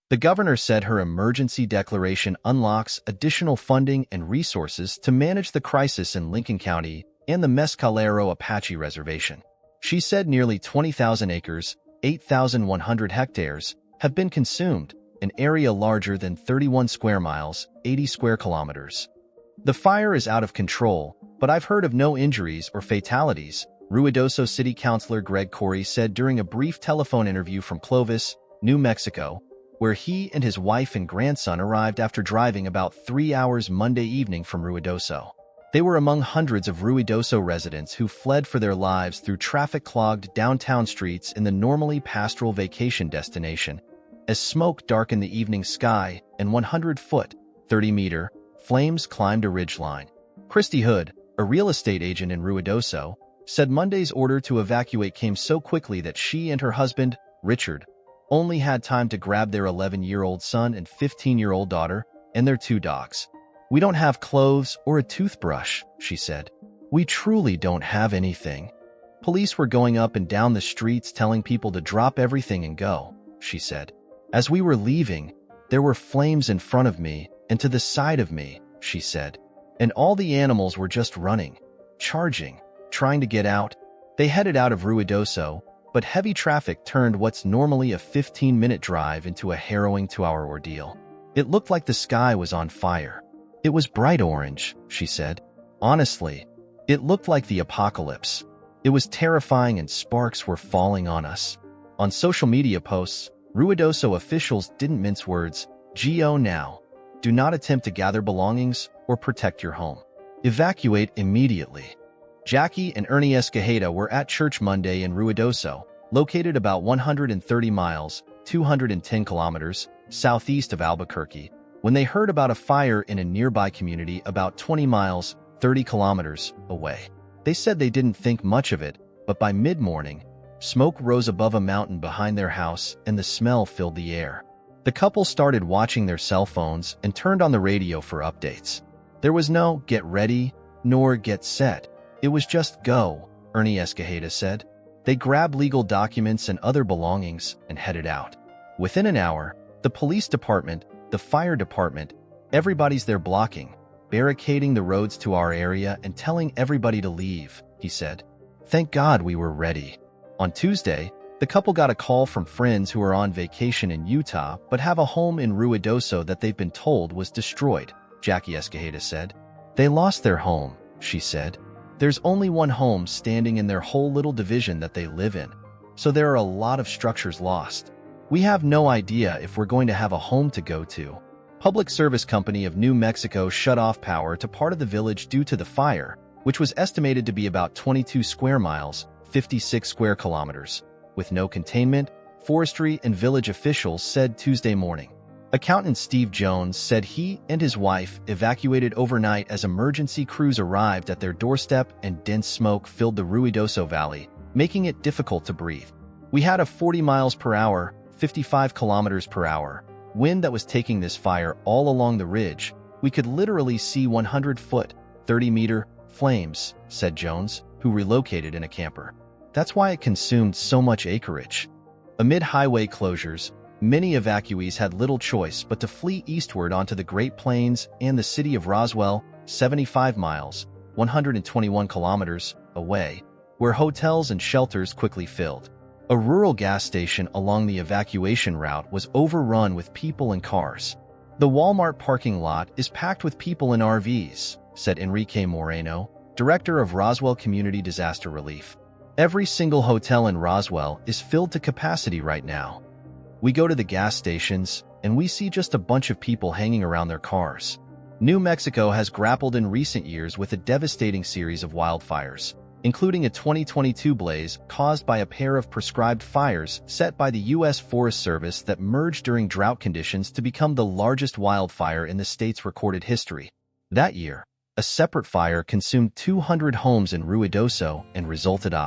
The governor said her emergency declaration unlocks additional funding and resources to manage the crisis in Lincoln County and the Mescalero Apache Reservation. She said nearly 20,000 acres, 8,100 hectares, have been consumed, an area larger than 31 square miles, 80 square kilometers. The fire is out of control, but I've heard of no injuries or fatalities, Ruidoso City Councilor Cory said during a brief telephone interview from Clovis, New Mexico, where he and his wife and grandson arrived after driving about 3 hours Monday evening from Ruidoso. They were among hundreds of Ruidoso residents who fled for their lives through traffic-clogged downtown streets in the normally pastoral vacation destination, as smoke darkened the evening sky and 100-foot, 30-meter, flames climbed a ridgeline. Christy Hood, a real estate agent in Ruidoso, said Monday's order to evacuate came so quickly that she and her husband, Richard, only had time to grab their 11-year-old son and 15-year-old daughter and their 2 dogs. "We don't have clothes or a toothbrush," she said. "We truly don't have anything." Police were going up and down the streets telling people to drop everything and go, she said. "As we were leaving, there were flames in front of me and to the side of me," she said. "And all the animals were just running, charging, trying to get out." They headed out of Ruidoso, but heavy traffic turned what's normally a 15-minute drive into a harrowing 2-hour ordeal. "It looked like the sky was on fire. It was bright orange," she said. "Honestly, it looked like the apocalypse. It was terrifying and sparks were falling on us." On social media posts, Ruidoso officials didn't mince words. "Go now. Do not attempt to gather belongings or protect your home. Evacuate immediately." Jackie and Ernie Escajeda were at church Monday in Ruidoso, located about 130 miles, 210 kilometers, southeast of Albuquerque, when they heard about a fire in a nearby community about 20 miles, 30 kilometers, away. They said they didn't think much of it, but by mid-morning, smoke rose above a mountain behind their house and the smell filled the air. The couple started watching their cell phones and turned on the radio for updates. There was no "get ready" nor "get set." It was just "go," Ernie Escajeda said. They grabbed legal documents and other belongings and headed out. Within an hour, the police department, the fire department, everybody's there blocking, barricading the roads to our area and telling everybody to leave, he said. "Thank God we were ready." On Tuesday, the couple got a call from friends who are on vacation in Utah but have a home in Ruidoso that they've been told was destroyed, Jackie Escajeda said. "They lost their home," she said. "There's only one home standing in their whole little division that they live in, so there are a lot of structures lost. We have no idea if we're going to have a home to go to." Public Service Company of New Mexico shut off power to part of the village due to the fire, which was estimated to be about 22 square miles, 56 square kilometers, with no containment, forestry and village officials said Tuesday morning. Accountant Steve Jones said he and his wife evacuated overnight as emergency crews arrived at their doorstep and dense smoke filled the Ruidoso Valley, making it difficult to breathe. "We had a 40 miles per hour, 55 kilometers per hour, wind that was taking this fire all along the ridge. We could literally see 100-foot, 30-meter flames," said Jones, who relocated in a camper. "That's why it consumed so much acreage." Amid highway closures, many evacuees had little choice but to flee eastward onto the Great Plains and the city of Roswell, 75 miles, 121 kilometers, away, where hotels and shelters quickly filled. A rural gas station along the evacuation route was overrun with people and cars. "The Walmart parking lot is packed with people in RVs," said Enrique Moreno, director of Roswell Community Disaster Relief. "Every single hotel in Roswell is filled to capacity right now. We go to the gas stations, and we see just a bunch of people hanging around their cars." New Mexico has grappled in recent years with a devastating series of wildfires, including a 2022 blaze caused by a pair of prescribed fires set by the U.S. Forest Service that merged during drought conditions to become the largest wildfire in the state's recorded history. That year, a separate fire consumed 200 homes in Ruidoso and resulted in